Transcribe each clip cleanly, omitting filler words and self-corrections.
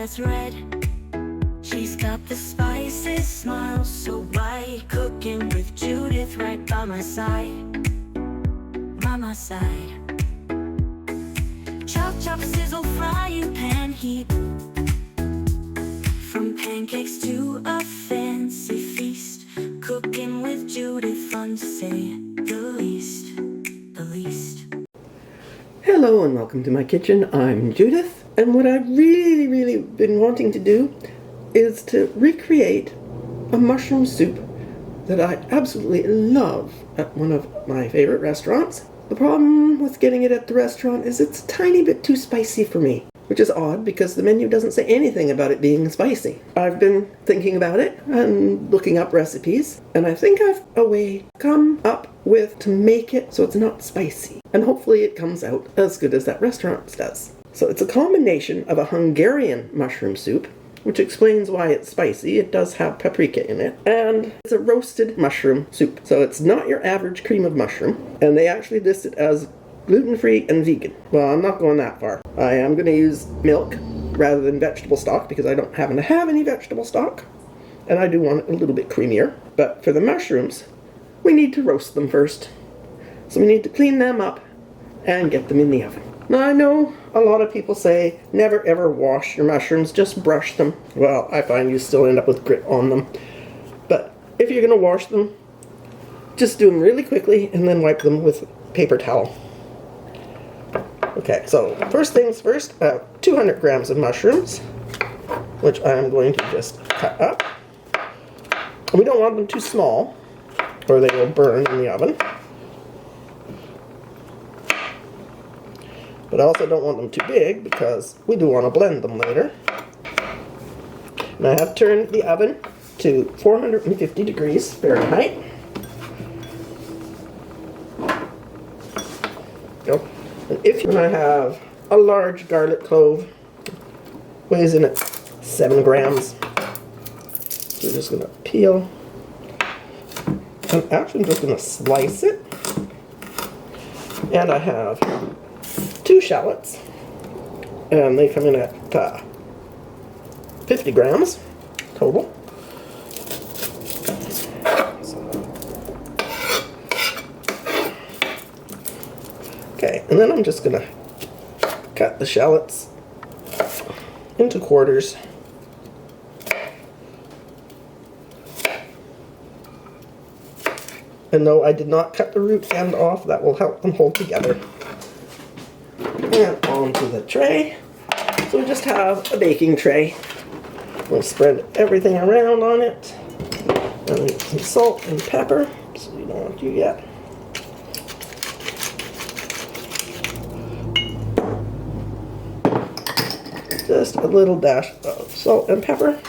as red. She's got the spices, smile so bright. Cooking with Judith right by my side. By my side. Chop, chop, sizzle, frying pan heat. From pancakes to a fancy feast. Cooking with Judith, fun to say the least. The least. Hello and welcome to my kitchen. I'm Judith, and what I've really been wanting to do is to recreate a mushroom soup that I absolutely love at one of my favorite restaurants. The problem with getting it at the restaurant is it's a tiny bit too spicy for me, which is odd because the menu doesn't say anything about it being spicy. I've been thinking about it and looking up recipes, and I think I've a way come up with to make it so it's not spicy. And hopefully it comes out as good as that restaurant does. So it's a combination of a Hungarian mushroom soup, which explains why it's spicy. It does have paprika in it. And it's a roasted mushroom soup. So it's not your average cream of mushroom. And they actually list it as gluten-free and vegan. Well, I'm not going that far. I am going to use milk rather than vegetable stock because I don't happen to have any vegetable stock. And I do want it a little bit creamier. But for the mushrooms, we need to roast them first. So we need to clean them up and get them in the oven. Now I know a lot of people say never ever wash your mushrooms, just brush them. Well, I find you still end up with grit on them. But if you're going to wash them, just do them really quickly and then wipe them with paper towel. Okay, so first things first, 200 grams of mushrooms, which I'm going to just cut up. We don't want them too small, or they will burn in the oven. But I also don't want them too big because we do want to blend them later. And I have turned the oven to 450 degrees Fahrenheit. Go. And if you're going to have a large garlic clove, weighs in at 7 grams. So we're just going to peel. I'm actually just going to slice it. And I have 2 shallots, and they come in at 50 grams total. Okay, and then I'm just going to cut the shallots into quarters. And no, I did not cut the root end off. That will help them hold together. And onto the tray. So we just have a baking tray. We'll spread everything around on it. And then some salt and pepper. So we don't want to yet. Just a little dash of salt and pepper.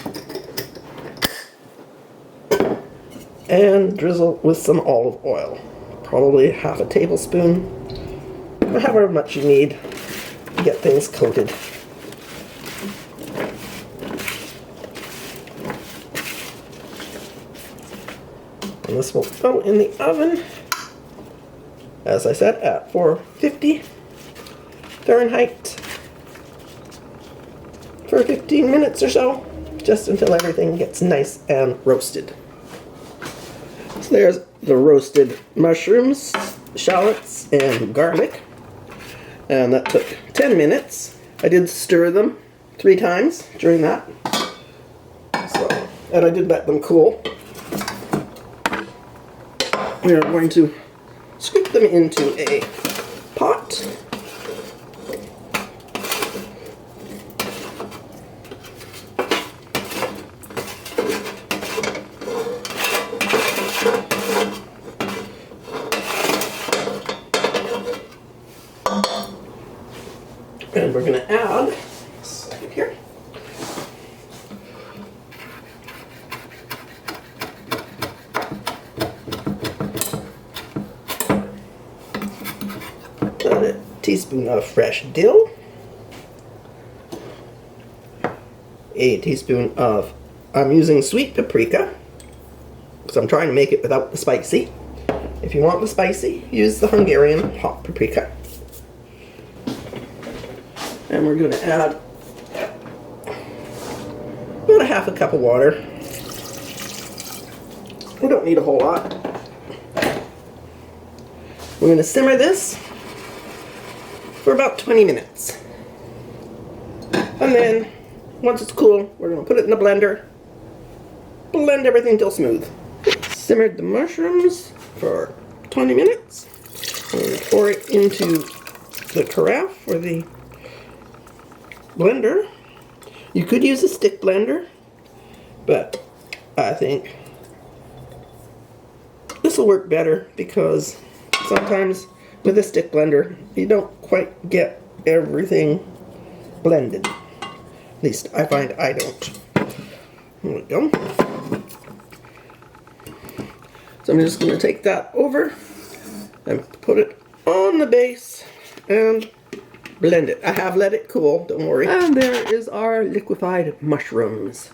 And drizzle with some olive oil. Probably half a tablespoon, or however much you need to get things coated. And this will go in the oven, as I said, at 450 Fahrenheit for 15 minutes or so, just until everything gets nice and roasted. So there's the roasted mushrooms, shallots, and garlic. And that took 10 minutes. I did stir them 3 times during that. So, and I did let them cool. We are going to scoop them into a pot. And we're going to add, here, a teaspoon of fresh dill, a teaspoon of, I'm using sweet paprika, because I'm trying to make it without the spicy. If you want the spicy, use the Hungarian hot paprika. And we're going to add half a cup of water. We don't need a whole lot. We're going to simmer this for about 20 minutes. And then, once it's cool, we're going to put it in the blender. Blend everything till smooth. Simmered the mushrooms for 20 minutes. I'm going to pour it into the carafe or the blender. You could use a stick blender, but I think this will work better because sometimes with a stick blender you don't quite get everything blended. At least I find I don't. There we go. So I'm just going to take that over and put it on the base and blend it. I have let it cool, don't worry. And there is our liquefied mushrooms.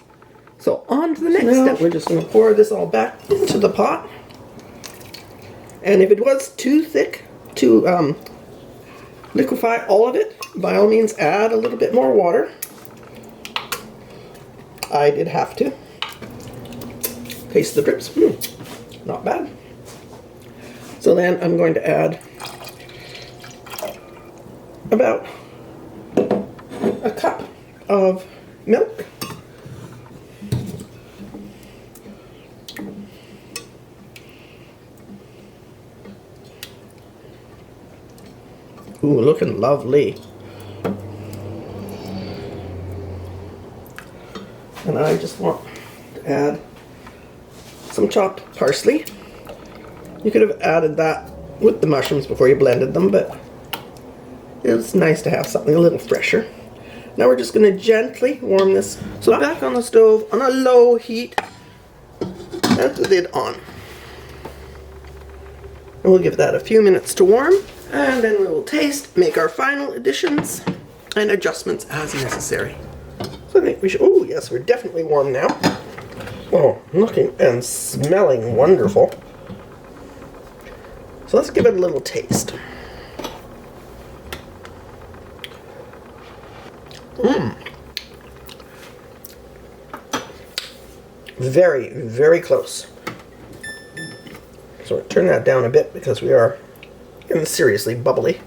So on to the next step. We're just going to pour this all back into the pot. And if it was too thick to liquefy all of it, by all means add a little bit more water. I did have to. Taste the drips. Not bad. So then I'm going to add about a cup of milk. Ooh, looking lovely. And I just want to add some chopped parsley. You could have added that with the mushrooms before you blended them, but it's nice to have something a little fresher. Now we're just going to gently warm this. So back on the stove on a low heat and the lid on. And we'll give that a few minutes to warm, and then we will taste, make our final additions and adjustments as necessary. So I think we should, oh yes, we're definitely warm now. Oh, looking and smelling wonderful. So let's give it a little taste. Very, very close. So turn that down a bit because we are getting seriously bubbly.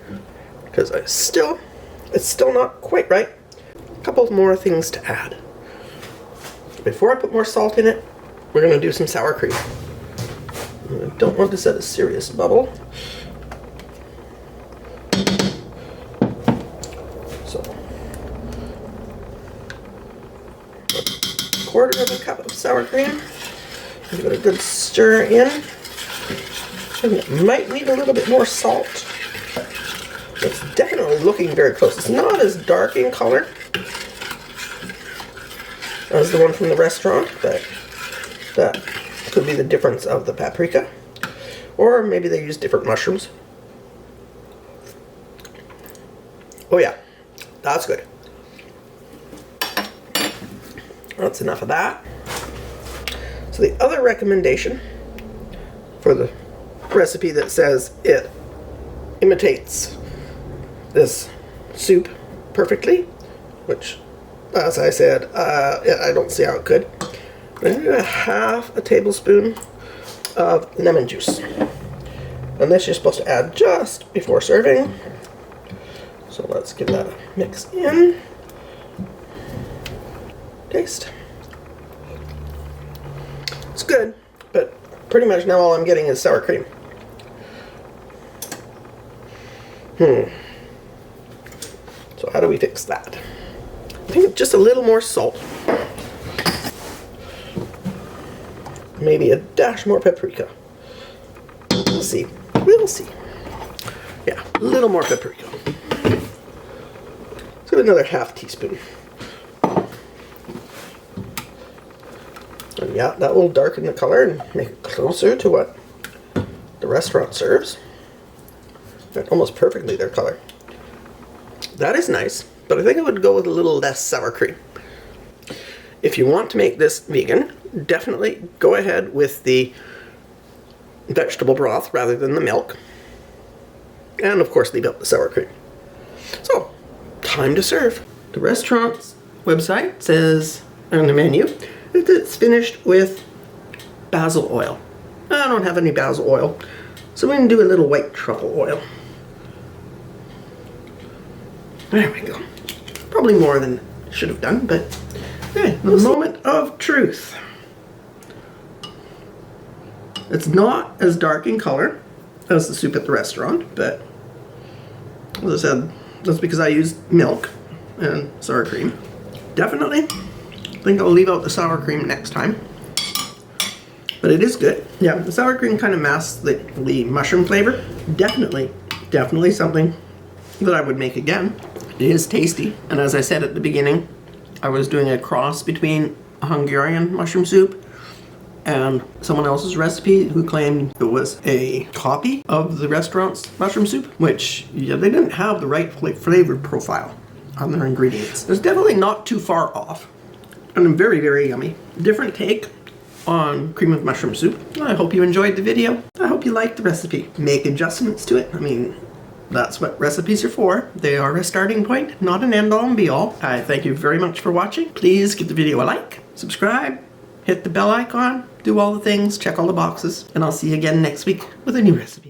Because it's still not quite right. A couple more things to add. Before I put more salt in it, we're going to do some sour cream. I don't want this at a serious bubble. So, a quarter of a cup of sour cream. Give it a good stir in. And it might need a little bit more salt. It's definitely looking very close. It's not as dark in color as the one from the restaurant, but that could be the difference of the paprika. Or maybe they use different mushrooms. Oh yeah, that's good. That's enough of that. So the other recommendation for the recipe that says it imitates this soup perfectly, which, as I said, I don't see how it could. I'm going to do half a tablespoon of lemon juice. And this you're supposed to add just before serving. So let's give that a mix in. Taste. It's good, but pretty much now all I'm getting is sour cream. So how do we fix that? I think just a little more salt. Maybe a dash more paprika. We'll see. We'll see. Yeah, a little more paprika. Let's give it another half teaspoon. And yeah, that will darken the color and make it closer to what the restaurant serves. Almost perfectly their color. That is nice, but I think I would go with a little less sour cream. If you want to make this vegan, definitely go ahead with the vegetable broth rather than the milk. And of course leave out the sour cream. So, time to serve. The restaurant's website says on the menu is it's finished with basil oil. I don't have any basil oil, so we're going to do a little white truffle oil. There we go. Probably more than I should have done, but okay, the moment of truth. It's not as dark in color as the soup at the restaurant, but as I said, that's because I used milk and sour cream. Definitely, I think I'll leave out the sour cream next time. But it is good. Yeah, the sour cream kind of masks the mushroom flavor. Definitely something that I would make again. It is tasty. And as I said at the beginning, I was doing a cross between a Hungarian mushroom soup and someone else's recipe who claimed it was a copy of the restaurant's mushroom soup, which, yeah, they didn't have the right flavor profile on their ingredients. It's definitely not too far off. And very, very yummy. Different take on cream of mushroom soup. I hope you enjoyed the video. I hope you liked the recipe. Make adjustments to it. I mean, that's what recipes are for. They are a starting point, not an end all and be all. I thank you very much for watching. Please give the video a like, subscribe, hit the bell icon, do all the things, check all the boxes, and I'll see you again next week with a new recipe.